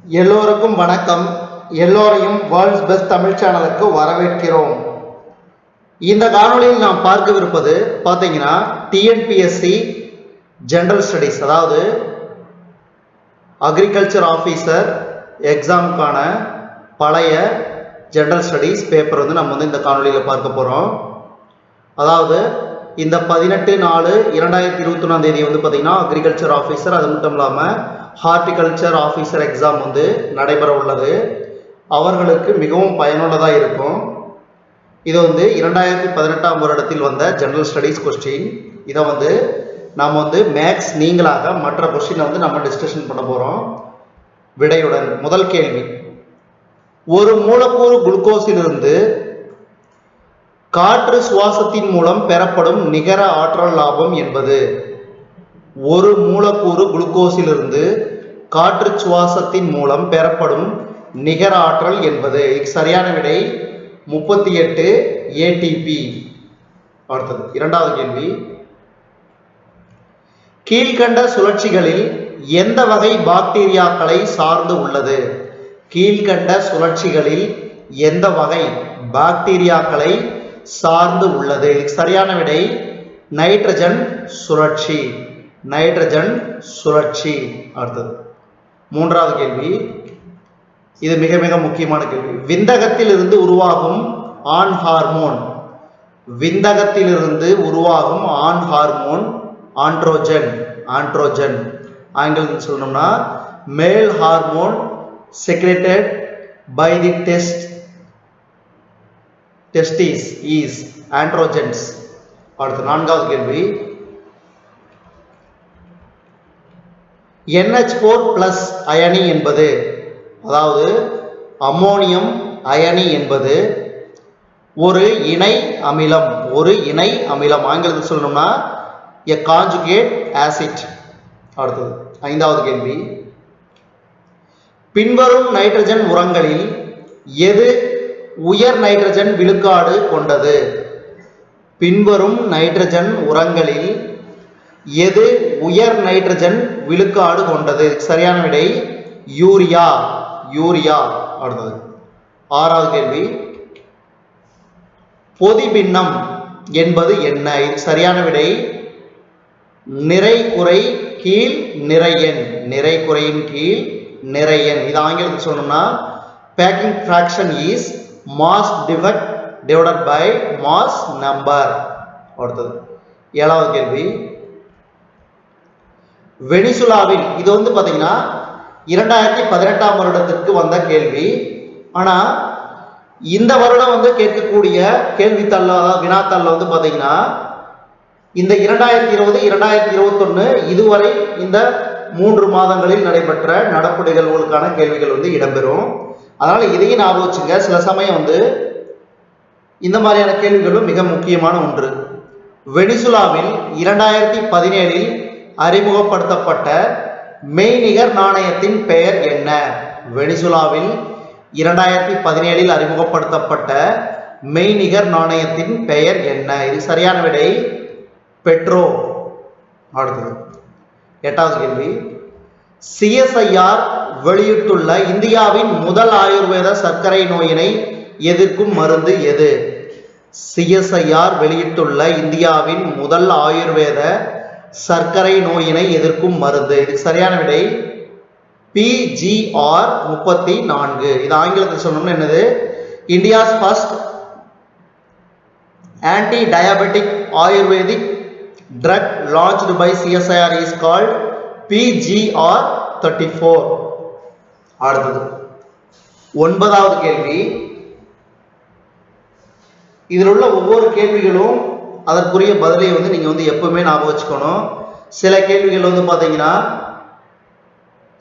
எல்லோருக்கும் வணக்கம். எல்லோரையும் வேர்ல்ட்ஸ் பெஸ்ட் தமிழ் சேனலுக்கு வரவேற்கிறோம். இந்த காணொளியில் நாம் பார்க்கவிருப்பது பார்த்தீங்கன்னா டிஎன்பிஎஸ்சி ஜெனரல் ஸ்டடீஸ், அதாவது அக்ரிகல்ச்சர் ஆஃபீஸர் எக்ஸாமுக்கான பழைய ஜெனரல் ஸ்டடீஸ் பேப்பர் நம்ம இந்த காணொளியில் பார்க்க போகிறோம். அதாவது இந்த 18/4/2021 பார்த்தீங்கன்னா அக்ரிகல்ச்சர் ஆஃபீஸர், அது மட்டும் இல்லாமல் ஹார்டிகல்ச்சர் ஆஃபீஸர் எக்ஸாம் நடைபெற உள்ளது. அவர்களுக்கு மிகவும் பயனுள்ளதாக இருக்கும். இது 2018ஆம் வருடத்தில் வந்த ஜெனரல் ஸ்டடீஸ் கொஸ்டின். இதை நாம் மேக்ஸ் நீங்களாக மற்ற கொஸ்டினை நம்ம டிஸ்கஷன் பண்ண போகிறோம் விடையுடன். முதல் கேள்வி, ஒரு மூலக்கூறு குளுக்கோஸிலிருந்து காற்று சுவாசத்தின் மூலம் பெறப்படும் நிகர ஆற்றல் லாபம் என்பது. ஒரு மூலக்கூறு குளுக்கோஸிலிருந்து காற்று சுவாசத்தின் மூலம் பெறப்படும் நிகர ஆற்றல் என்பது. சரியான விடை 38 ATP. அடுத்தது இரண்டாவது கேள்வி, கீழ்கண்ட சுழற்சிகளில் எந்த வகை பாக்டீரியாக்களை சார்ந்து உள்ளது? கீழ்கண்ட சுழற்சிகளில் எந்த வகை பாக்டீரியாக்களை சார்ந்து உள்ளது? சரியான விடை நைட்ரஜன் சுழற்சி. நைட்ரஜன் சுழற்சி. அடுத்தது மூன்றாவது கேள்வி, இது மிக மிக முக்கியமான கேள்வி. விந்தகத்திலிருந்து உருவாகும் ஆண் ஹார்மோன். விந்தகத்திலிருந்து உருவாகும் ஆண் ஹார்மோன் ஆண்ட்ரோஜன். ஆண்ட்ரோஜன் ஆங்கிலத்தில் சொல்லணும்னா male hormone secreted by the testes is androgens. அடுத்து நான்காவது கேள்வி, NH4+ அயனி என்பது, அதாவது அம்மோனியம் அயனி என்பது ஒரு இணை அமிலம். ஒரு இணை அமிலம் ஆங்கிலத்தில் சொல்லணும்னா a conjugate acid. அடுத்தது ஐந்தாவது கேள்வி, பின்வரும் நைட்ரஜன் உரங்களில் எது உயர் நைட்ரஜன் விழுக்காடு கொண்டது? பின்வரும் நைட்ரஜன் உரங்களில் எது உயர் நைட்ரஜன் விழுக்காடு கொண்டது? சரியான விடை யூரியா. யூரியா. அடுத்தது ஆறாவது கேள்வி, பொதிபின்னம் என்பது என்ன? சரியான விடை நிறைகுறை கீழ் நிறையன். நிறைகுறையின் கீழ் நிறையன். இது ஆங்கிலத்தில் சொன்னோம்னா packing fraction is mass defect divided by mass number. அடுத்தது ஏழாவது கேள்வி, வெனிசுலாவில், இது பார்த்தீங்கன்னா 2018ஆம் வருடத்திற்கு வந்த கேள்வி. ஆனா இந்த வருடம் கேட்கக்கூடிய கேள்வித்தாள், அதாவது வினாத்தாள்ல பார்த்தீங்கன்னா இந்த 2020 2021 இதுவரை இந்த 3 மாதங்களில் நடைபெற்ற நடப்பு நிகழ்வுகளுக்கான கேள்விகள் இடம்பெறும். அதனால இதையும் ஞாபகம் வச்சுங்க. சில சமயம் இந்த மாதிரியான கேள்விகளும் மிக முக்கியமான ஒன்று. வெனிசுலாவில் 2017இல் அறிமுகப்படுத்தப்பட்ட மெய்நிகர் நாணயத்தின் பெயர் என்ன? வெனிசுலாவில் 2017இல் அறிமுகப்படுத்தப்பட்ட மெய்நிகர் நாணயத்தின் பெயர் என்ன? இது சரியான விடை பெட்ரோ. அடுத்தது எட்டாவது கேள்வி, CSIR வெளியிட்டுள்ள இந்தியாவின் முதல் ஆயுர்வேத சர்க்கரை நோயினை எதிர்க்கும் மருந்து எது? CSIR வெளியிட்டுள்ள இந்தியாவின் முதல் ஆயுர்வேத சர்க்கரை நோயினை எதிர்க்கும் மருந்து. இதுக்கு சரியான விடை PGR 34. இது ஆங்கிலத்தில் சொன்னோம்னா என்னது? India's first anti diabetic ayurvedic drug launched by CSIR is called PGR 34. அடுத்தது ஒன்பதாவது கேள்வி, இதில் உள்ள ஒவ்வொரு கேள்விகளும் அதற்குரிய பதிலை நீங்க எப்பவுமே ஞாபகம் வச்சுக்கணும். சில கேள்விகள் பார்த்தீங்கன்னா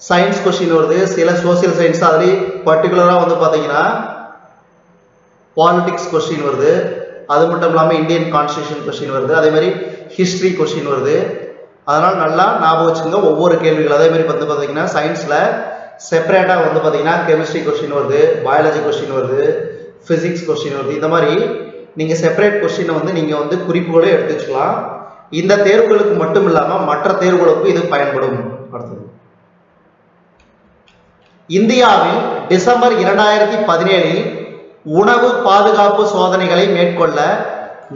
சயின்ஸ் கொஸ்டின் வருது, சில சோசியல் சயின்ஸ், அதுலேயே பர்டிகுலரா பார்த்தீங்கன்னா பாலிடிக்ஸ் கொஸ்டின் வருது. அது மட்டும் இல்லாமல் இந்தியன் கான்ஸ்டியூஷன் கொஸ்டின் வருது. அதே மாதிரி ஹிஸ்டரி கொஸ்டின் வருது. அதனால நல்லா ஞாபகம் வச்சுக்கோங்க ஒவ்வொரு கேள்விகள். அதே மாதிரி பார்த்தீங்கன்னா சயின்ஸ்ல செப்பரேட்டா பார்த்தீங்கன்னா கெமிஸ்ட்ரி கொஸ்டின் வருது, பயாலஜி கொஸ்டின் வருது, பிசிக்ஸ் கொஸ்டின் வருது. இந்த மாதிரி நீங்க செப்பரேட் கொஸ்டினை நீங்க குறிப்புகளே எடுத்து வச்சுக்கலாம். இந்த தேர்வுகளுக்கு மட்டும் இல்லாம மற்ற தேர்வுகளுக்கும் இது பயன்படும். அடுத்தது இந்தியாவில் டிசம்பர் 2017 உணவு பாதுகாப்பு சோதனைகளை மேற்கொள்ள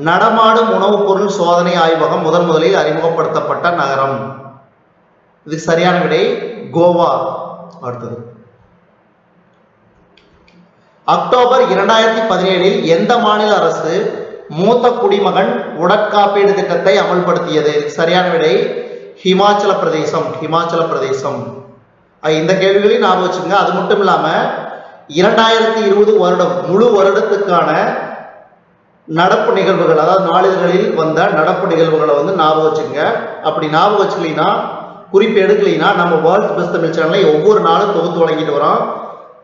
நடமாடும் உணவுப் பொருள் சோதனை ஆய்வகம் முதலில் அறிமுகப்படுத்தப்பட்ட நகரம். இதுக்கு சரியான விடை கோவா. அடுத்தது, அக்டோபர் 2017 எந்த மாநில அரசு மூத்த குடிமகன் உடற்காப்பீடு திட்டத்தை அமல்படுத்தியது? இதுக்கு சரியான விடை ஹிமாச்சல பிரதேசம். ஹிமாச்சல பிரதேசம். இந்த கேள்விகளையும் ஞாபகம் வச்சுங்க. அது மட்டும் இல்லாம 2020 வருடம் முழு வருடத்துக்கான நடப்பு நிகழ்வுகள், அதாவது நாளிதழ்களில் வந்த நடப்பு நிகழ்வுகளை ஞாபகம் வச்சுங்க. அப்படி ஞாபகம் வச்சுக்கலீங்கன்னா, குறிப்பு எடுக்கலைன்னா, நம்ம வேர்ல்ட் பெஸ்ட் தமிழ் சேனலை ஒவ்வொரு நாளும் தொகுத்து வழங்கிட்டு வரோம்.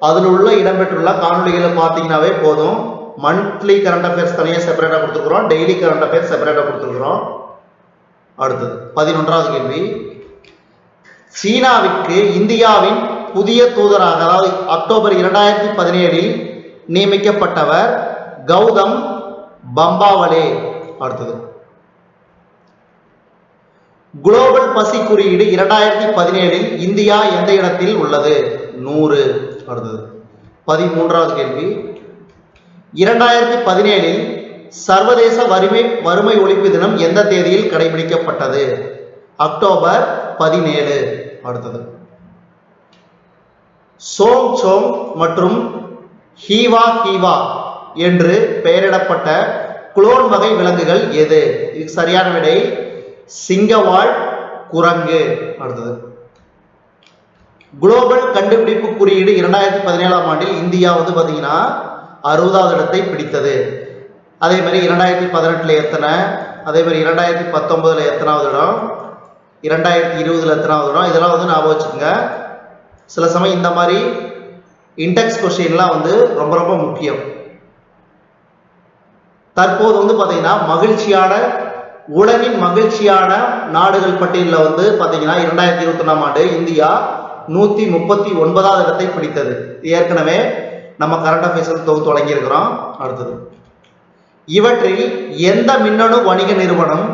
அதில் உள்ள இடம்பெற்றுள்ள காணொலிகளை பார்த்தீங்கன்னாவே போதும். மந்த்லி கரண்ட் அஃபேர்ஸ் தனியாக செப்பரேட்டாக கொடுத்துருக்குறோம், டெய்லி கரண்ட் அஃபேர்ஸ் செப்பரேட்டாக கொடுத்துருக்குறோம். அடுத்தது 11வது கேள்வி, சீனாவிற்கு இந்தியாவின் புதிய தூதராக, அதாவது அக்டோபர் 2017 நியமிக்கப்பட்டவர் கௌதம் பம்பாவலே. அடுத்தது, குளோபல் பசி குறியீடு 2017 இந்தியா எந்த இடத்தில் உள்ளது? 100. அடுத்தது 13வது கேள்வி, 2017 சர்வதேச வறுமை ஒழிப்பு தினம் எந்த தேதியில் கடைபிடிக்கப்பட்டது? அக்டோபர் 17. அடுத்தது, சோங் சோங் மற்றும் ஹீவா ஹீவா என்று பெயரிடப்பட்ட குளோன் வகை விலங்குகள் எது? இதுக்கு சரியான விடை சிங்கவால் குரங்கு. அடுத்தது, குளோபல் கண்டுபிடிப்பு குறியீடு 2017 ஆண்டில் இந்தியா பார்த்தீங்கன்னா 60வது இடத்தை பிடித்தது. அதே மாதிரி 2018 எத்தனை, அதே மாதிரி 2019 எத்தனாவது இடம், 2020 எத்தனாவது இடம், இதெல்லாம் ஞாபகம் வச்சுக்கோங்க. சில சமயம் இந்த மாதிரி இன்டெக்ஸ் கொஸ்டின்லாம் ரொம்ப ரொம்ப முக்கியம். தற்போது பார்த்தீங்கன்னா மகிழ்ச்சியான உலகின் மகிழ்ச்சியான நாடுகள் பட்டியலில் பார்த்தீங்கன்னா 2021 ஆண்டு இந்தியா 139வது இடத்தை பிடித்தது. ஏற்கனவே நம்ம கரண்ட் அஃபேர்ஸ் தொகுத்து வழங்கியிருக்கிறோம். அடுத்தது, இவற்றில் எந்த மின்னணு வணிக நிறுவனம்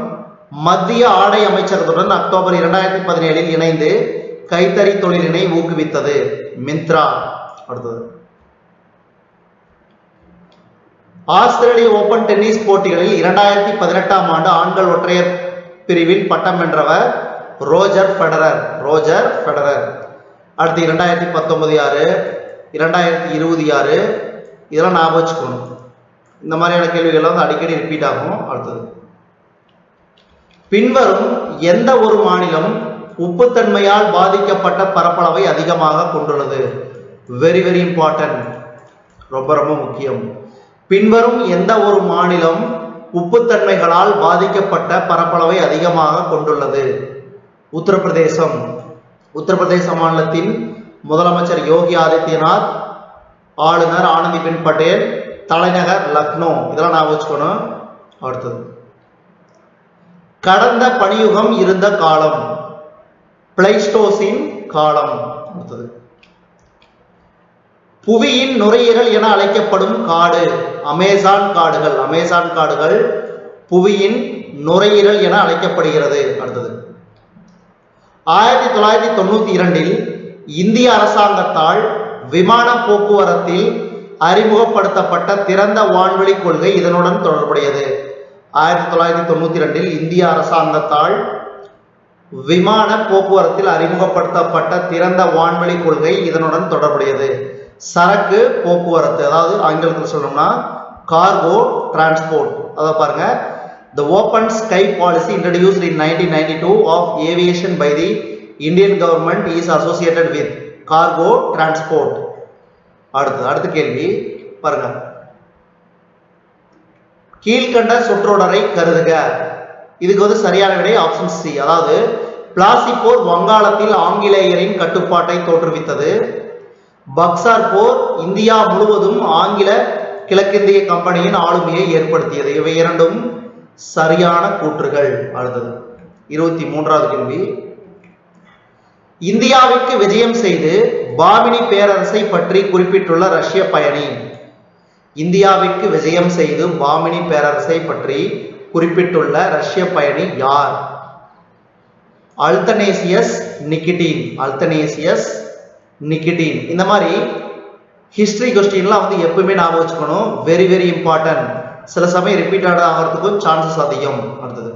மத்திய ஆடை அமைச்சகத்துடன் அக்டோபர் 2017 இணைந்து கைத்தறி தொழிலினை ஊக்குவித்தது? மிந்த்ரா. அடுத்தது, ஆஸ்திரேலிய ஓபன் டென்னிஸ் போட்டிகளில் 2018 ஆண்டு ஆண்கள் ஒற்றையர் பிரிவில் பட்டம் வென்றவர் ரோஜர் ஃபெடரர். Roger Federer. அடுத்து 2019 யாரு, 2020 யாரு, இதெல்லாம் ஞாபகம் வச்சுக்கணும். இந்த மாதிரியான கேள்விகள் அடிக்கடி ரிப்பீட் ஆகும். அடுத்தது, பின்வரும் எந்த ஒரு மாநிலம் உப்புத்தன்மையால் பாதிக்கப்பட்ட பரப்பளவை அதிகமாக கொண்டுள்ளது? வெரி வெரி இம்பார்ட்டன்ட், ரொம்ப ரொம்ப முக்கியம். பின்வரும் எந்த ஒரு மாநிலம் உப்புத்தன்மைகளால் பாதிக்கப்பட்ட பரப்பளவை அதிகமாக கொண்டுள்ளது? உத்தரப்பிரதேசம். உத்தரப்பிரதேச மாநிலத்தின் முதலமைச்சர் யோகி ஆதித்யநாத், ஆளுநர் ஆனந்திபென் பட்டேல், தலைநகர் லக்னோ. இதெல்லாம் ஞாபகம் வச்சுக்கணும். அடுத்தது, கடந்த பனியுகம் இருந்த காலம் பிளைஸ்டோசின் காலம். அடுத்தது, புவியின் நுரையீரல் என அழைக்கப்படும் காடு அமேசான் காடுகள். அமேசான் காடுகள் புவியின் நுரையீரல் என அழைக்கப்படுகிறது. அடுத்தது, 1992 இந்திய அரசாங்கத்தால் விமான போக்குவரத்தில் அறிமுகப்படுத்தப்பட்ட திறந்த வான்வெளி கொள்கை இதனுடன் தொடர்புடையது. 1992 இந்திய அரசாங்கத்தால் விமான போக்குவரத்தில் அறிமுகப்படுத்தப்பட்ட திறந்த வான்வெளி கொள்கை இதனுடன் தொடர்புடையது. சரக்கு போக்குவரத்து, அதாவது ஆங்கிலத்தில் சொல்லணும்னா கார்கோ டிரான்ஸ்போர்ட். அதை பாருங்க, the open sky policy introduced in 1992 of aviation by the Indian government is associated with cargo transport. அடுத்த கேள்வி பாருங்க, கீழ்கண்ட சொற்றொடரை கருதுக. இதுக்கு சரியான விடை ஆப்ஷன் சி. அதாவது பிளாசி போர் வங்காளத்தில் ஆங்கிலேயரின் கட்டுப்பாட்டை தோற்றுவித்தது. பக்சார் போர் இந்தியா முழுவதும் ஆங்கில கிழக்கிந்திய கம்பெனியின் ஆளுமையை ஏற்படுத்தியது. இவை இரண்டும் சரியான கூற்றுகள். அடுத்தது 23வது கேள்வி, இந்தியாவிற்கு விஜயம் செய்து பாமினி பேரரசை பற்றி குறிப்பிட்டுள்ள ரஷ்ய பயணி. இந்தியாவிற்கு விஜயம் செய்து பாமினி பேரரசை பற்றி குறிப்பிட்டுள்ள ரஷ்ய பயணி யார்? அல்தனேசியஸ் நிகிட்டின். அல்தனேசியஸ் நிக்கிட்டின். இந்த மாதிரி ஹிஸ்டரி கொஸ்டின்லாம் வந்து எப்பவுமே ஞாபகம் வச்சுக்கணும். Very very important. சில சமயம் ரிப்பீட்டட் ஆகிறதுக்கும் சான்சஸ் அதிகம். அடுத்தது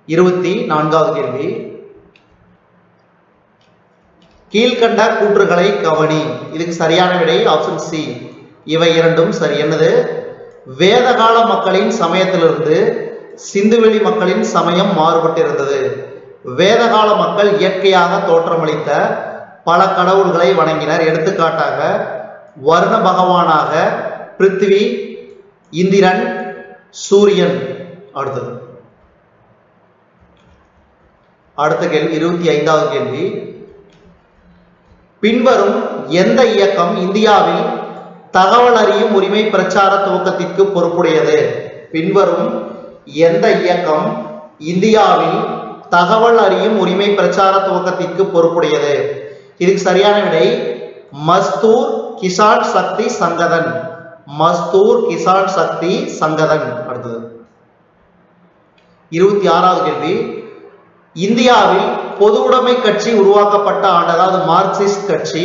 24வது கேள்வி. கீழ்கண்ட கூற்றுகளை கவனி. இதுக்கு சரியான விடை ஆப்ஷன் சி. இவை இரண்டும் சரி. என்னது? வேதகால மக்களின் சமயத்திலிருந்து சிந்துவெளி மக்களின் சமயம் மாறுபட்டிருந்தது. வேதகால மக்கள் இயற்கையாக தோற்றமளித்த பல கடவுள்களை வணங்கினர். எடுத்துக்காட்டாக வர்ண பகவானாக பிருத்திவி, இந்திரன், சூரியன். அடுத்த கேள்வி 25வது கேள்வி. பின்வரும் எந்த இயக்கம் இந்தியாவில் தகவல் அறியும் உரிமை பிரச்சார துவக்கத்திற்கு பொறுப்புடையது? பின்வரும் எந்த இயக்கம் இந்தியாவில் தகவல் அறியும் உரிமை பிரச்சார துவக்கத்திற்கு பொறுப்புடையது? இதுக்கு சரியான விடை மஸ்தூர் கிசான் சக்தி சங்கதன். மஸ்தூர் கிசான் சக்தி சங்கதன். அடுத்தது 26வது கேள்வி. இந்தியாவில் பொது உடைமை கட்சி உருவாக்கப்பட்ட ஆண்டு, அதாவது மார்க்சிஸ்ட் கட்சி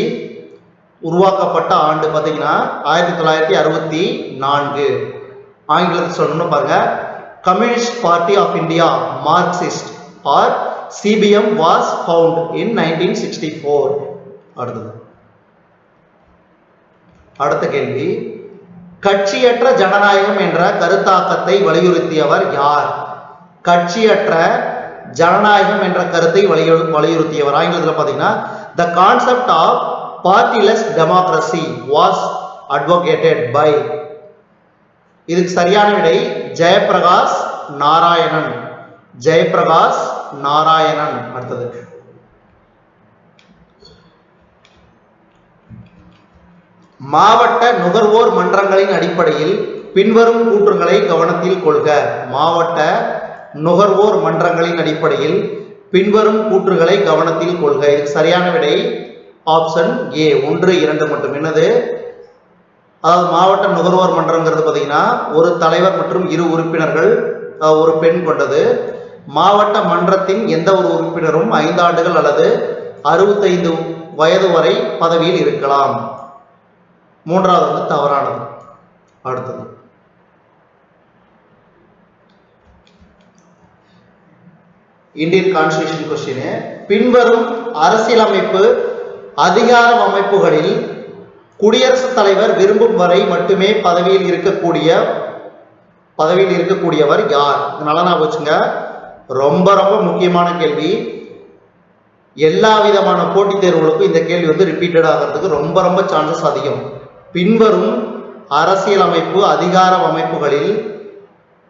உருவாக்கப்பட்ட ஆண்டு பார்த்தீங்கன்னா 1964. ஆங்கிலத்தில் சொல்லணும்னு பாருங்க, Communist Party of India Marxist or CPM was found in 1964. அடுத்த கேள்வி. கட்சியற்ற ஜனநாயகம் என்ற கருத்தாக்கத்தை வலியுறுத்தியவர் யார்? கட்சியற்ற ஜனநாயகம் என்ற கருத்தை வலியுறுத்தியவர். ஆங்கிலத்தில் பார்த்தீங்கன்னா the concept of partyless democracy was advocated by. இதுக்கு சரியான விடை ஜெயபிரகாஷ் நாராயணன். ஜெயபிரகாஷ் நாராயணன். அடுத்தது மாவட்ட நுகர்வோர் மன்றங்களின் அடிப்படையில் பின்வரும் கூற்றுகளை கவனத்தில் கொள்க. மாவட்ட நுகர்வோர் மன்றங்களின் அடிப்படையில் பின்வரும் கூற்றுகளை கவனத்தில் கொள்க. இதுக்கு சரியான விடை ஆப்ஷன் ஏ 1, 2 மட்டும். என்னது? அதாவது மாவட்ட நுகர்வோர் மன்றங்கிறது பார்த்தீங்கன்னா ஒரு தலைவர் மற்றும் 2 உறுப்பினர்கள், ஒரு பெண் கொண்டது. மாவட்ட மன்றத்தின் எந்த ஒரு உறுப்பினரும் 5 ஆண்டுகள் அல்லது 65 வயது வரை பதவியில் இருக்கலாம். 3வது வந்து தவறானது. அடுத்தது இந்தியன் கான்ஸ்டிடியூஷன் கொஸ்டின். பின்வரும் அரசியலமைப்பு அதிகார அமைப்புகளில் குடியரசுத் தலைவர் விரும்பும் வரை மட்டுமே பதவியில் இருக்கக்கூடியவர் யார்? நல்லா ஞாபகம் வச்சுங்க. ரொம்ப ரொம்ப முக்கியமான கேள்வி. எல்லா விதமான போட்டித் தேர்வுகளுக்கும் இந்த கேள்வி வந்து ரிப்பீட்டட் ஆகிறதுக்கு ரொம்ப ரொம்ப சான்சஸ் அதிகம். பின்வரும் அரசியலமைப்பு அதிகார அமைப்புகளில்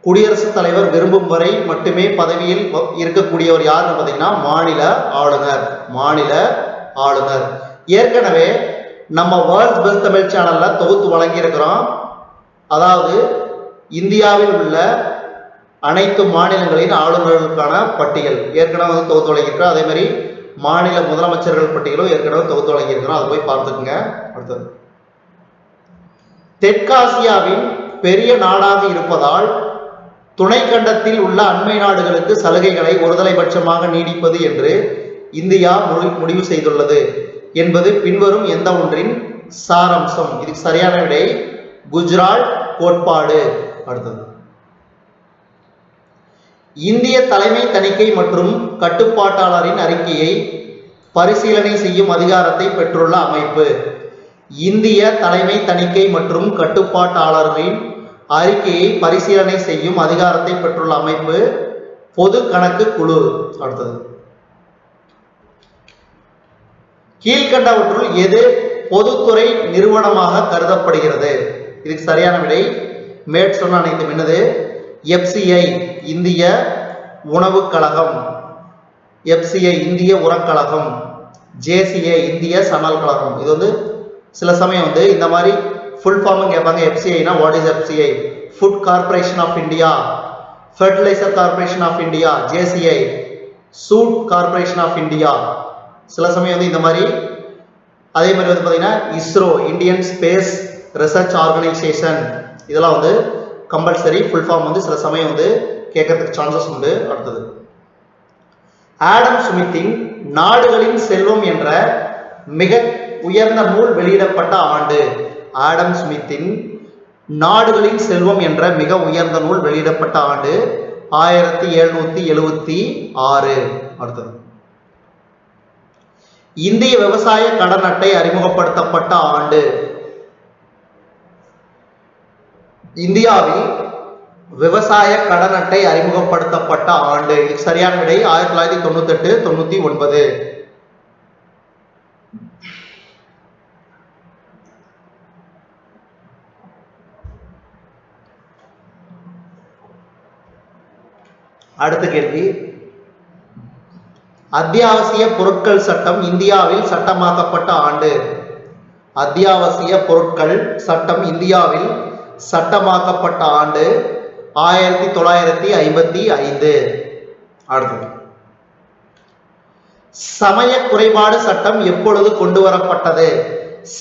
குடியரசுத் தலைவர் விரும்பும் வரை மட்டுமே பதவியில் இருக்கக்கூடியவர் யாருன்னு பார்த்தீங்கன்னா மாநில ஆளுநர். மாநில ஆளுநர். ஏற்கனவே நம்ம வேர்ல்ட்ஸ் பெஸ்ட் தமிழ் சேனல்ல தொகுத்து வழங்கி இருக்கிறோம். அதாவது இந்தியாவில் உள்ள அனைத்து மாநிலங்களின் ஆளுநர்களுக்கான பட்டியல் ஏற்கனவே வந்து தொகுத்து வழங்கியிருக்கிறோம். அதே மாதிரி மாநில முதலமைச்சர்கள் பட்டியலும் ஏற்கனவே தொகுத்து வழங்கியிருக்கிறோம். அதை போய் பார்த்துக்குங்க. அடுத்தது தெற்காசியாவின் பெரிய நாடாக இருப்பதால் துணை கண்டத்தில் உள்ள அண்மை நாடுகளுக்கு சலுகைகளை ஒருதலைபட்சமாக நீடிப்பது என்று இந்தியா முடிவு செய்துள்ளது என்பது பின்வரும் எந்த ஒன்றின் சாராம்சம்? இதுக்கு சரியான விடை குஜராத் கோட்பாடு. அடுத்தது இந்திய தலைமை தணிக்கை மற்றும் கட்டுப்பாட்டாளரின் அறிக்கையை பரிசீலனை செய்யும் அதிகாரத்தை பெற்றுள்ள அமைப்பு. இந்திய தலைமை தணிக்கை மற்றும் கட்டுப்பாட்டாளரின் அறிக்கையை பரிசீலனை செய்யும் அதிகாரத்தை பெற்றுள்ள அமைப்பு பொது கணக்கு குழு. அடுத்தது கீழ்கண்டவற்றுள் எது பொதுத்துறை நிறுவனமாக கருதப்படுகிறது? இதுக்கு சரியான விடை மேற் சொன்ன அனைத்தும். என்னது? எஃப்சிஐ இந்திய உணவு கழகம், எஃப்சிஐ இந்திய உரக்கழகம், ஜேசிஐ இந்திய சணல் கழகம். இது வந்து சில சமயம் வந்து இந்த மாதிரி ஃபுல் ஃபார்ம் கேட்பாங்க. எஃப்சிஐனா what is FCI? Food corporation of India, fertiliser corporation of India, JCI jute corporation of India. சில சமயம் வந்து இந்த மாதிரி. அதே மாதிரி வந்து பார்த்தீங்கன்னா ISRO Indian space research organisation. இதெல்லாம் வந்து கம்பல்சரி ஃபுல் ஃபார்ம் வந்து சில சமயம் வந்து கேட்கறதுக்கு சான்சஸ் உண்டு. அடுத்தது ஆடம் ஸ்மித்தின் நாடுகளின் செல்வம் என்ற மிக உயர்ந்த நூல் வெளியிடப்பட்ட ஆண்டு. ஆடம் ஸ்மித்தின் நாடுகளின் செல்வம் என்ற மிக உயர்ந்த நூல் வெளியிடப்பட்ட ஆண்டு 1776. அடுத்தது, இந்திய விவசாய கடன் அட்டை அறிமுகப்படுத்தப்பட்ட ஆண்டு. இந்தியாவில் விவசாய கடன் அட்டை அறிமுகப்படுத்தப்பட்ட ஆண்டு. சரியான விடை 1998 99. அடுத்த கேள்வி, அத்தியாவசிய பொருட்கள் சட்டம் இந்தியாவில் சட்டமாக்கப்பட்ட ஆண்டு. அத்தியாவசிய பொருட்கள் சட்டம் இந்தியாவில் சட்டமாக்கப்பட்ட ஆண்டு 1955. அடுத்தது, சமய குறைபாடு சட்டம் எப்பொழுது கொண்டு வரப்பட்டது?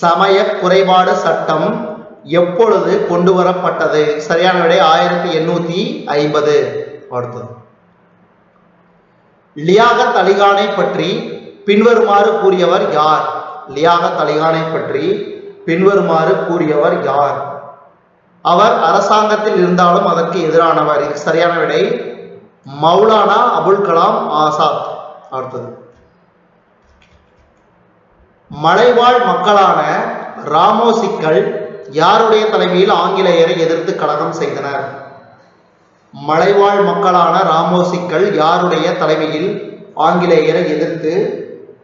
சமய குறைபாடு சட்டம் எப்பொழுது கொண்டு வரப்பட்டது? சரியான விடை 1850. அடுத்தது, லியாகத் அலிகானை பற்றி பின்வருமாறு கூறியவர் யார்? லியாகத் அலிகானை பற்றி பின்வருமாறு கூறியவர் யார்? அவர் அரசாங்கத்தில் இருந்தாலும் அதற்கு எதிரானவர். இது சரியான விடை மௌலானா அபுல் கலாம் ஆசாத். அடுத்தது, மலைவாழ் மக்களான ராமோசிக்கள் யாருடைய தலைமையில் ஆங்கிலேயரை எதிர்த்து கலகம் செய்தனர்? மலைவாழ் மக்களான ராமோசிக்கள் யாருடைய தலைமையில் ஆங்கிலேயரை எதிர்த்து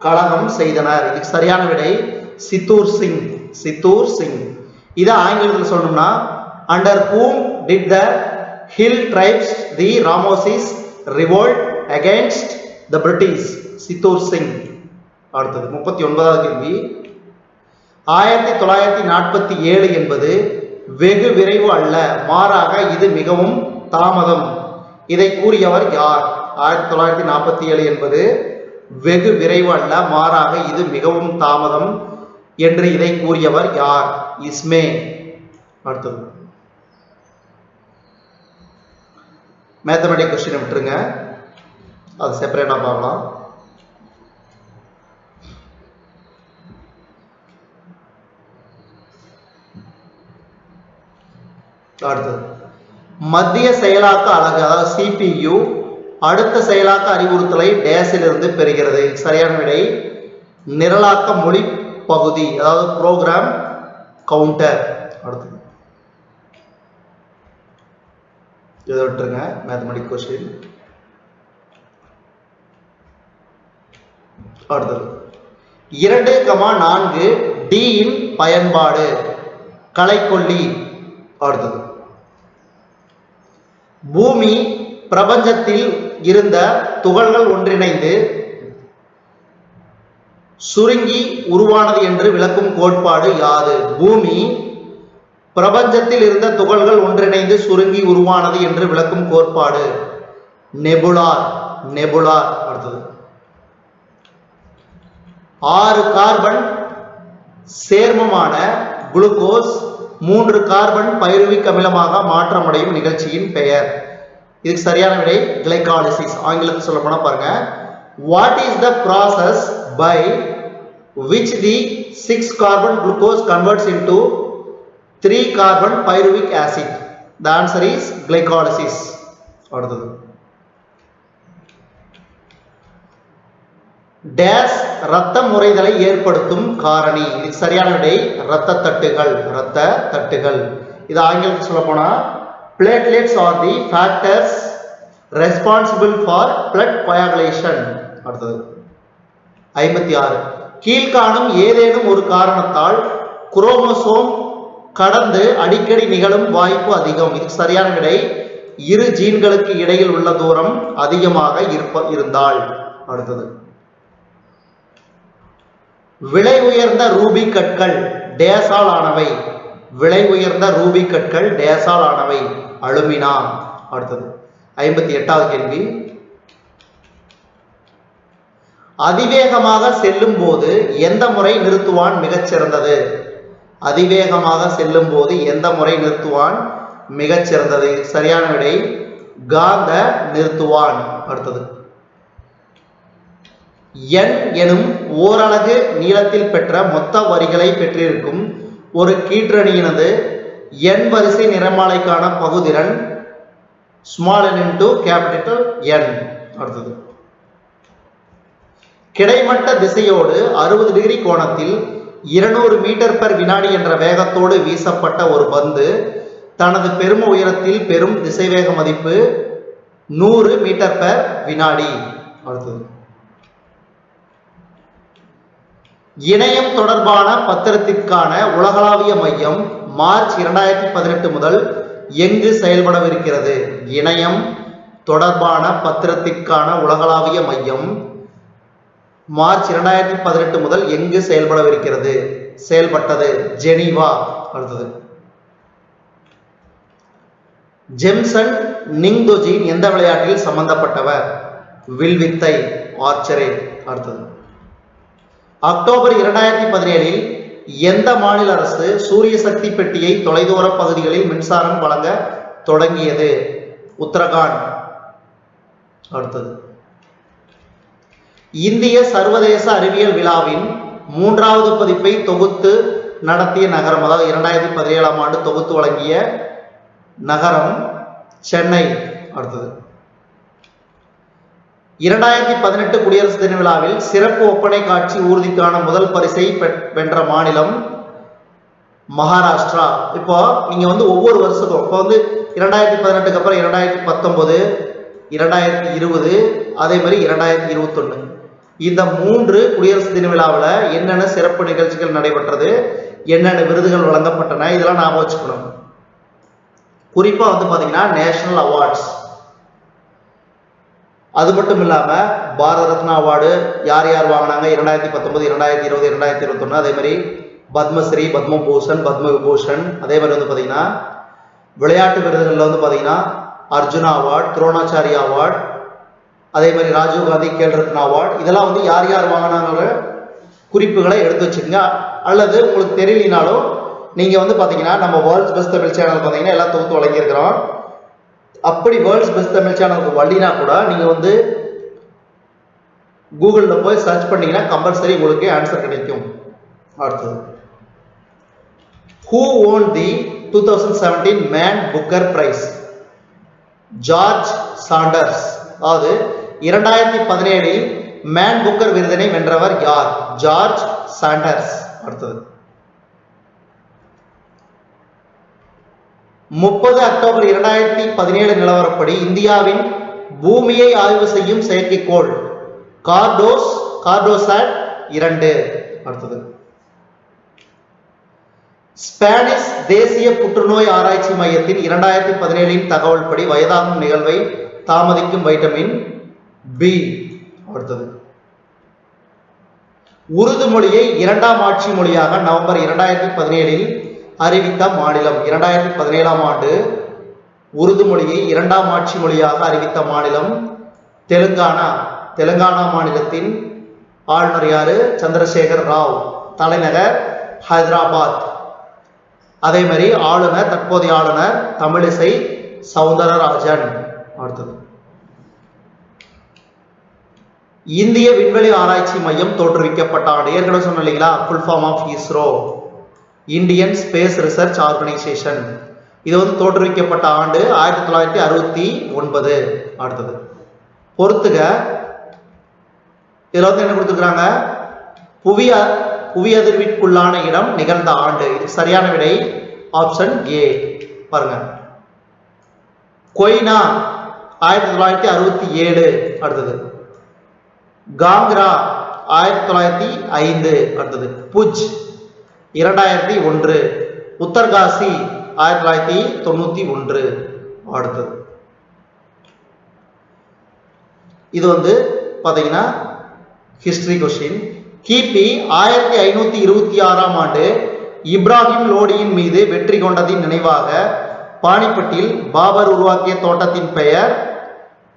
கலகம் செய்தனர்? இதுக்கு சரியான விடை சித்தூர் சிங். சித்தூர் சிங். இதை ஆங்கிலத்தில் சொல்லணும்னா, under whom did the hill tribes the Ramosis revolt against the British? Chittoor Singh. அடுத்தது 39வது கேள்வி, 1947 என்பது வெகு விரைவு அல்ல, மாறாக இது மிகவும் தாமதம். இதை கூறியவர் யார்? 1947 என்பது வெகு விரைவு அல்ல, மாறாக இது மிகவும் தாமதம் என்று இதை கூறியவர் யார்? இஸ்மே. அடுத்தது, மேத்தமெட்டிக் கொஸ்டின் விட்டுருங்க, அது செப்பரேட்டா பார்க்கலாம். அடுத்தது, மத்திய செயலாக்க அலகு அதாவது CPU அடுத்த செயலாக்க அறிவுறுத்தலை டேஸிலிருந்து பெறுகிறது. சரியான விடை நிரலாக்க மொழி பகுதி அதாவது ப்ரோக்ராம் கவுண்டர். அடுத்தது, இதை விட்டுருங்க, மேத்தமெட்டிக் கொஸ்டின். அடுத்தது, 2,4 D இன் பயன்பாடு களைக்கொல்லி. அடுத்தது, பூமி பிரபஞ்சத்தில் இருந்த துகள்கள் ஒன்றிணைந்து சுருங்கி உருவானது என்று விளக்கும் கோட்பாடு யாது? பூமி பிரபஞ்சத்தில் இருந்த துகள்கள் ஒன்றிணைந்து சுருங்கி உருவானது என்று விளக்கும் கோட்பாடு நெபுலார். நெபுலார். அடுத்தது, 6 கார்பன் சேர்மமான குளுக்கோஸ் 3 கார்பன் பைருவிக் அமிலமாக மாற்றமடையும் நிகழ்ச்சியின் பெயர்? இதுக்கு சரியான விடை கிளைகாலிசிஸ். ஆங்கிலத்தில் சொல்ல போனா பாருங்க, what is the process by which the 6 carbon glucose converts into 3 carbon pyruvic acid? The answer is glycolysis. அடுத்தது, டேஸ் இரத்த முறைதலை ஏற்படுத்தும் காரணி? இதுக்கு சரியான விடை இரத்த தட்டுகள். இரத்த தட்டுகள். இது ஆங்கிலத்தில் சொல்ல போனா platelets are the factors responsible for blood coagulation. அடுத்தது, 56 கீழ்காணும் ஏதேனும் ஒரு காரணத்தால் குரோமோசோம் கடந்து அடிக்கடி நிகழும் வாய்ப்பு அதிகம்? இதுக்கு சரியான விடை இரு ஜீன்களுக்கு இடையில் உள்ள தூரம் அதிகமாக இருந்தால். அடுத்தது, விலை உயர்ந்த ரூபி கற்கள் டேஸால் ஆனவை? விலை உயர்ந்த ரூபி கற்கள் டேஸால் ஆனவை? அலுமினா. அடுத்தது, 58வது கேள்வி, அதிவேகமாக செல்லும் போது எந்த முறை நிறுத்துவான் மிகச்சிறந்தது? அதிவேகமாக செல்லும் போது எந்த முறை நிறுத்துவான் மிகச்சிறந்தது? சரியான விடை காந்த நிறுத்துவான். அடுத்தது, n எனும் ஓரலகு நீளத்தில் பெற்ற மொத்த வரிகளை பெற்றிருக்கும் ஒரு கீற்றணியினது n வரிசை நிறமாலைக்கான பகுதிறன் n into capital N. அடுத்தது கிடைமட்ட திசையோடு 60 டிகிரி கோணத்தில் 200 மீட்டர் பர் வினாடி என்ற வேகத்தோடு வீசப்பட்ட ஒரு பந்து தனது பெரும உயரத்தில் பெரும் திசைவேக மதிப்பு 100 மீட்டர் பர் வினாடி. அடுத்தது இணையம் தொடர்பான பத்திரத்திற்கான உலகளாவிய மையம் மார்ச் 2018 முதல் எங்கு செயல்படவிருக்கிறது? இணையம் தொடர்பான பத்திரத்திற்கான உலகளாவிய மையம் மார்ச் 2018 முதல் எங்கு செயல்பட்டது? ஜெனீவா. அடுத்தது ஜெம்சன் நிங்தோஜின் எந்த விளையாட்டில் சம்பந்தப்பட்டவர்? வில்வித்தை, ஆர்ச்சரி. அடுத்தது அக்டோபர் 2017 எந்த மாநில அரசு சூரிய சக்தி பெட்டியை தொலைதூர பகுதிகளில் மின்சாரம் வழங்க தொடங்கியது? உத்தரகாண்ட். அடுத்தது இந்திய சர்வதேச அறிவியல் விழாவின் 3வது பதிப்பை தொகுத்து நடத்திய நகரம், அதாவது 2017ஆம் ஆண்டு தொகுத்து வழங்கிய நகரம் சென்னை. அடுத்தது 2018 குடியரசு தின விழாவில் சிறப்பு ஒப்பனை காட்சி ஊர்திக்கான முதல் பரிசை வென்ற மாநிலம் மகாராஷ்டிரா. இப்போ நீங்க ஒவ்வொரு வருஷத்துக்கும் இப்போ 2018க்கு அப்புறம் 2019, 2020, அதே மாதிரி 2021 இந்த 3 குடியரசு தின விழாவில் என்னென்ன சிறப்பு நிகழ்ச்சிகள் நடைபெற்றது, என்னென்ன விருதுகள் வழங்கப்பட்டன, இதெல்லாம் ஞாபகம் வச்சுக்கணும். குறிப்பா பாத்தீங்கன்னா நேஷனல் அவார்ட்ஸ், அது மட்டும் இல்லாம பாரத ரத்னா அவார்டு யார் யார் வாங்கினாங்க 2019, 2020, 2021, அதே மாதிரி பத்மஸ்ரீ, பத்மபூஷன், பத்மவிபூஷன், அதே மாதிரி பாத்தீங்கன்னா விளையாட்டு விருதுகள்ல பாத்தீங்கன்னா அர்ஜுனா அவார்டு, துரோணாச்சாரியா அவார்டு, அதே மாதிரி ராஜீவ்காந்தி கேல் ரத்னா அவார்டு, இதெல்லாம் யார் யார் வாங்கினாங்கிற குறிப்புகளை எடுத்து வச்சுக்கோங்க. அல்லது உங்களுக்கு தெரியலினாலும் நீங்க பாத்தீங்கன்னா நம்ம வேர்ல்ட்ஸ் பெஸ்ட் தமிழ் சேனல் பாத்தீங்கன்னா எல்லாம் தொகுத்து வழங்கியிருக்கிறோம். அப்படி வேர்ல்ட்ஸ் பெஸ்ட் தமிழ் சேனலுக்கு வழினா கூட நீங்க கூகுள்ல போய் சர்ச் பண்ணீங்கன்னா கம்பல்சரி உங்களுக்கு ஆன்சர் கிடைக்கும். அடுத்தது Who won the 2017 Man Booker prize? George Saunders. அதாவது 2017 மேன் புக்கர் விருதினை வென்றவர் யார்? George Saunders. அடுத்தது 30 அக்டோபர் 2017 நிலவரப்படி இந்தியாவின் பூமியை ஆய்வு செய்யும் செயற்கைக்கோள் கார்டோசாட் 2. அடுத்தது ஸ்பானிஷ் தேசிய புற்றுநோய் ஆராய்ச்சி மையத்தின் 2017 தகவல் படி வயதாகும் நிகழ்வை தாமதிக்கும் வைட்டமின் பி. அடுத்தது உருது மொழியை 2ஆம் ஆட்சி மொழியாக நவம்பர் 2017 அறிவித்த மாநிலம். 2017ஆம் ஆண்டு உருது மொழியை 2ஆம் ஆட்சி மொழியாக அறிவித்த மாநிலம் தெலுங்கானா. தெலுங்கானா மாநிலத்தின் ஆளுநர் யாரு? சந்திரசேகர் ராவ். தலைநகர் ஹைதராபாத். அதே மாதிரி ஆளுநர், தற்போதைய ஆளுநர் தமிழிசை சவுந்தரராஜன். அடுத்தது இந்திய விண்வெளி ஆராய்ச்சி மையம் தோற்றுவிக்கப்பட்ட ஆண்டு. ஏற்கனவே சொன்ன இல்லைங்களா, full form of ISRO, Indian space research Organisation. இது தோற்றுவிக்கப்பட்ட ஆண்டு 1969. அடுத்தது பொறுத்துக, இதுல என்ன கொடுத்துருக்காங்க? புவி அதிர்விற்குள்ளான இடம் நிகழ்ந்த ஆண்டு. இது சரியான விடை ஆப்ஷன் ஏ. பாருங்க, கொய்னா 1967. அடுத்தது காங்க்ரா 1905. அடுத்தது புஜ் 2001. உத்தர்காசி 1991. அடுத்தது இது பாத்தீங்கன்னா ஹிஸ்டரி கொஸ்டின். கிபி 1526ஆம் ஆண்டு இப்ராஹிம் லோடியின் மீது வெற்றி கொண்டதின் நினைவாக பானிப்பட்டில் பாபர் உருவாக்கிய தோட்டத்தின் பெயர்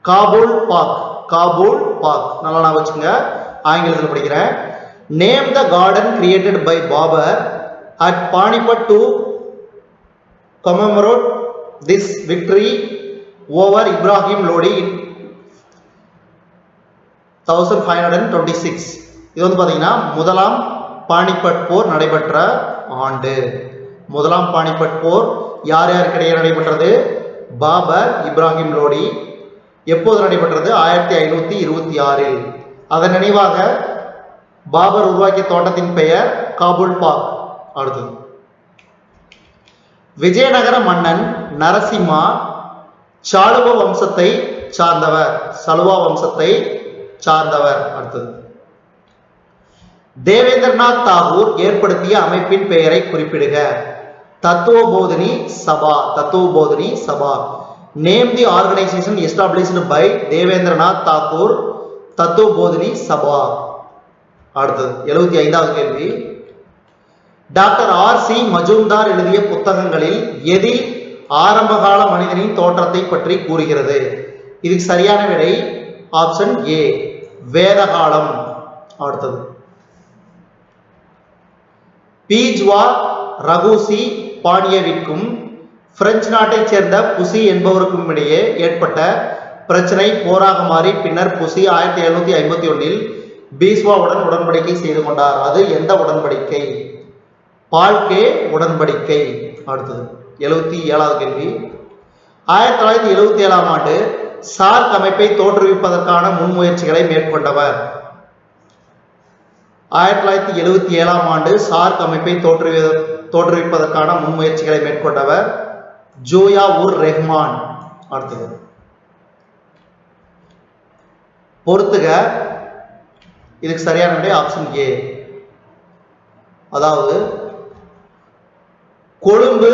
காபூல் பாக். காபூல் பாக் நல்லா நான் வச்சுங்க, ஆங்கிலத்தில் படிக்கிறேன். Name the garden created by Babur at Panipat to commemorate this victory over Ibrahim Lodi 1526. இது வந்து பார்த்தீங்கன்னா முதலாம் பானிபட் போர் நடைபெற்ற ஆண்டு. முதலாம் பானிபட் போர் யார் யாருக்கிடையே நடைபெற்றது? பாபர், இப்ராஹிம் லோடி. எப்போது நடைபெற்றது? 1526. அதன் நினைவாக பாபர் உருவாக்கிய தோட்டத்தின் பெயர் காபூல் பாக். அடுத்தது விஜயநகர மன்னன் நரசிம்மா சாளுவ வம்சத்தை சார்ந்தவர். சலுவா வம்சத்தை சார்ந்தவர். அடுத்தது தேவேந்திரநாத் தாகூர் ஏற்படுத்திய அமைப்பின் பெயரை குறிப்பிடுக. Tattvabodhini Sabha. Tattvabodhini Sabha. Name the organisation established by Debendranath Tagore. Tattvabodhini Sabha. அடுத்தது 75வது கேள்வி. டாக்டர் ஆர்.சி. மஜூம்தார் எழுதிய புத்தகங்களில் எதில் ஆரம்பகால மனிதனின் தோற்றத்தை பற்றி கூறுகிறது? இதுக்கு சரியான விடை ஆப்ஷன் ஏ, வேதகாலம். அடுத்தது பீஜ்வா ரகூசி பாணியவிற்கும் பிரெஞ்சு நாட்டைச் சேர்ந்த புசி என்பவருக்கும் இடையே ஏற்பட்ட பிரச்சனை போராக மாறி பின்னர் புசி 1751 பீஸ்வாவுடன் உடன்படிக்கை செய்து கொண்டார். அது எந்த உடன்படிக்கை? பால்கே உடன்படிக்கை. அடுத்தது 77வது கேள்வி. 1977ஆம் ஆண்டு சார்க் அமைப்பை தோற்றுவிப்பதற்கான முன்முயற்சிகளை மேற்கொண்டவர். 1977ஆம் ஆண்டு சார்க் அமைப்பை தோற்றுவிப்பதற்கான முன்முயற்சிகளை மேற்கொண்டவர் ஜோயா உர் ரெஹ்மான். அடுத்தது பொறுத்துக. இதுக்கு சரியான விடை ஆப்ஷன் ஏ. அதாவது கொழும்பு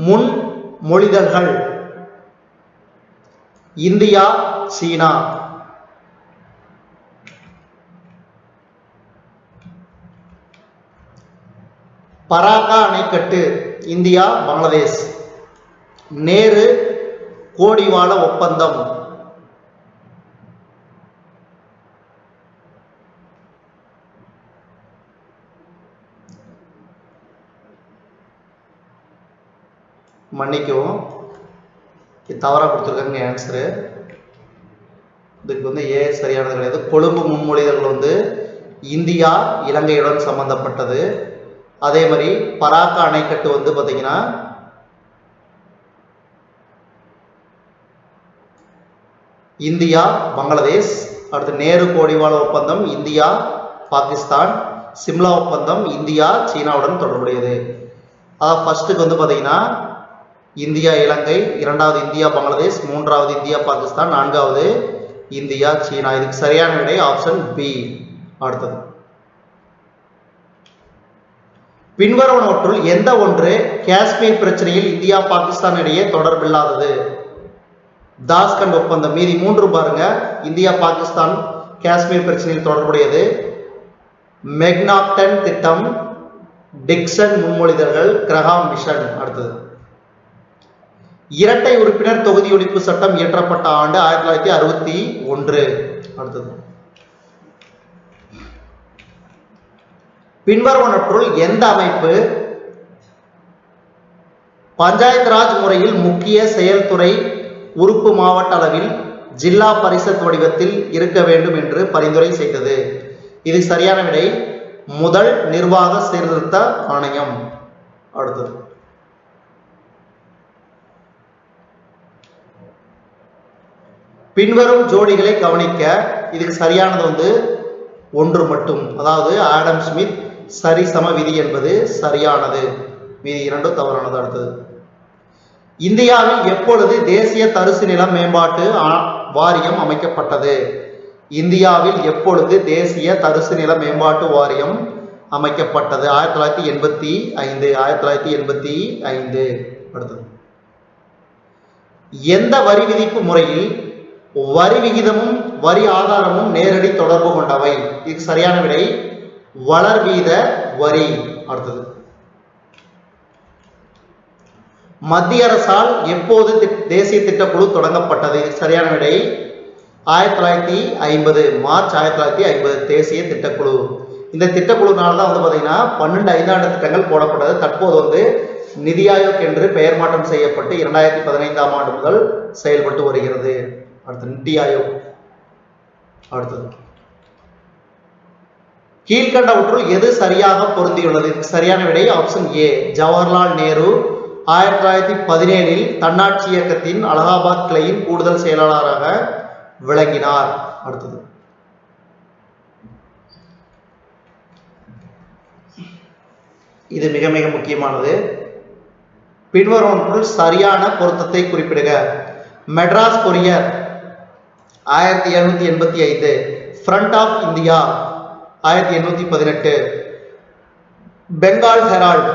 முன்மொழிதல்கள் இந்தியா, சீனா. பராக்கா அணைக்கட்டு இந்தியா, பங்களாதேஷ். நேரு கோடிவால ஒப்பந்தம் மன்னிக்கவும், தவறாக கொடுத்துருக்காங்க ஆன்சரு. இதுக்கு வந்து ஏ சரியானது கிடையாது. கொழும்பு முன்மொழிதல்கள் வந்து இந்தியா இலங்கையுடன் சம்பந்தப்பட்டது. அதே மாதிரி பராக்கா அணைக்கட்டு வந்து பார்த்தீங்கன்னா இந்தியா, பங்களாதேஷ். அடுத்து நேரு கோடிவால ஒப்பந்தம் இந்தியா, பாகிஸ்தான். சிம்லா ஒப்பந்தம் இந்தியா, சீனாவுடன் தொடர்புடையது. அதாவது ஃபர்ஸ்ட்டுக்கு வந்து பார்த்தீங்கன்னா இந்தியா இலங்கை, இரண்டாவது இந்தியா பங்களாதேஷ், மூன்றாவது இந்தியா பாகிஸ்தான், நான்காவது இந்தியா சீனா. இதுக்கு சரியான விடை ஆப்ஷன் பி. அடுத்தது பின்வருவனவற்றுள் எந்த ஒன்று காஷ்மீர் பிரச்சனையில் இந்தியா பாகிஸ்தான் இடையே தொடர்பில்லாதது? தாஸ்கண்ட் ஒப்பந்தம். மீதி மூன்று பாருங்க இந்தியா பாகிஸ்தான் காஷ்மீர் பிரச்சனையில் தொடர்புடையது. மெக்னாக்டன் திட்டம், டிக்சன் முன்மொழிதல்கள், கிரஹாம் மிஷன். அடுத்தது இரட்டை உறுப்பினர் தொகுதி ஒழிப்பு சட்டம் இயற்றப்பட்ட ஆண்டு 1961. அடுத்தது பின்வருவனற்றுள் எந்த அமைப்பு பஞ்சாயத்து ராஜ் முறையில் முக்கிய செயல்துறை உறுப்பு மாவட்ட அளவில் ஜில்லா பரிஷத் வடிவத்தில் இருக்க வேண்டும் என்று பரிந்துரை செய்தது? இது சரியான விடை முதல் நிர்வாக சீர்திருத்த ஆணையம். அடுத்தது பின்வரும் ஜோடிகளை கவனிக்க. இதுக்கு சரியானது வந்து ஒன்று மட்டும். அதாவது ஆடம் ஸ்மித் சரிசம விதி என்பது சரியானது, மீதி இரண்டும் தவறானது. அடுத்தது இந்தியாவில் எப்பொழுது தேசிய தரிசு நில மேம்பாட்டு வாரியம் அமைக்கப்பட்டது? இந்தியாவில் எப்பொழுது தேசிய தரிசு நில மேம்பாட்டு வாரியம் அமைக்கப்பட்டது? 1985. 1985. அடுத்தது எந்த வரி விதிப்பு முறையில் வரி விகிதமும் வரி ஆதாரமும் நேரடி தொடர்பு கொண்டவை? இதுக்கு சரியான விடை வளர்வீத வரி. அடுத்தது மத்திய அரசால் எப்போது தேசிய திட்டக்குழு தொடங்கப்பட்டது? சரியான விடை 1950. மார்ச் 1950 தேசிய திட்டக்குழு. இந்த திட்டக்குழுனால தான் வந்து பார்த்தீங்கன்னா 12 ஐந்தாண்டு திட்டங்கள் போடப்பட்டது. தற்போது வந்து நிதி ஆயோக் என்று பெயர் மாற்றம் செய்யப்பட்டு 2015ஆம் ஆண்டு முதல் செயல்பட்டு வருகிறது. அடுத்து நிதி ஆயோக். அடுத்தது கீழ்கண்டவற்றுள் எது சரியாக பொருந்தியுள்ளது? சரியான விடை ஆப்ஷன் ஏ, ஜவஹர்லால் நேரு 1917 தன்னாட்சி இயக்கத்தின் அலகாபாத் கிளையின் கூடுதல் செயலாளராக விளங்கினார். அடுத்தது இது மிக மிக முக்கியமானது. பின்வருவற்றுள் சரியான பொருத்தத்தை குறிப்பிடுக. Madras courier 1785, friend of India 1818, Bengal herald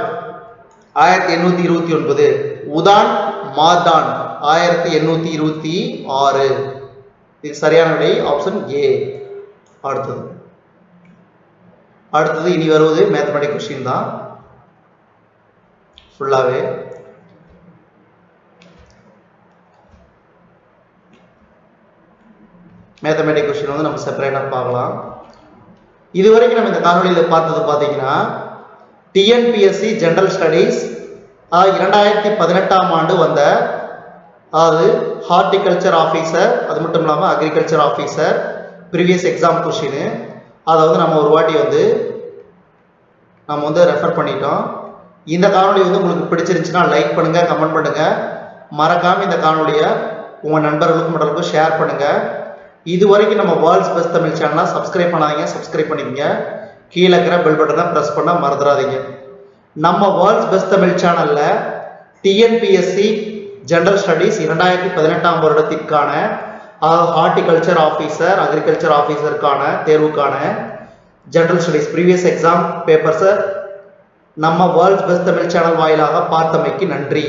1829, Udant Martand 1826. இது சரியான விடை ஆப்ஷன் ஏ. அடுத்தது இனி வருவது மேத்தமெட்டிக் கொஸ்டின் தான் ஃபுல்லாவே. மேத்தமெட்டிக் கொஸ்டின் வந்து நம்ம செப்பரேட்டாக பார்க்கலாம். இதுவரைக்கும் நம்ம இந்த காணொலியில் பார்த்தது பார்த்தீங்கன்னா டிஎன்பிஎஸ்சி ஜெனரல் ஸ்டடீஸ் 2018ஆம் ஆண்டு வந்த, அதாவது ஹார்டிகல்ச்சர் ஆஃபீஸர், அது மட்டும் இல்லாமல் agriculture officer previous exam question, அதை வந்து நம்ம ஒரு வாட்டி வந்து ரெஃபர் பண்ணிட்டோம். இந்த காணொலி வந்து உங்களுக்கு பிடிச்சிருந்துச்சுன்னா லைக் பண்ணுங்க, கமெண்ட் பண்ணுங்க, மறக்காம இந்த காணொலியை உங்கள் நண்பர்களுக்கும் மற்றவர்களுக்கும் ஷேர் பண்ணுங்க. இது வரைக்கும் நம்ம வேர்ல்ட்ஸ் பெஸ்ட் தமிழ் சேனலை சப்ஸ்கிரைப் பண்ணாதீங்க, சப்ஸ்கிரைப் பண்ணிக்கங்க. கீழே இருக்கிற பெல் பட்டனை ப்ரெஸ் பண்ண மறந்துடாதீங்க. நம்ம வேர்ல்ட்ஸ் பெஸ்ட் தமிழ் சேனல்ல டிஎன்பிஎஸ்சி ஜெனரல் ஸ்டடீஸ் 2018ஆம் வருடத்திற்கான ஹார்டிகல்ச்சர் ஆஃபீஸர், அக்ரிகல்ச்சர் ஆஃபீஸருக்கான தேர்வுக்கான ஜெனரல் ஸ்டடீஸ் ப்ரீவியஸ் எக்ஸாம் பேப்பர்ஸை நம்ம வேர்ல்ட்ஸ் பெஸ்ட் தமிழ் சேனல் வாயிலாக பார்த்தமைக்கு நன்றி.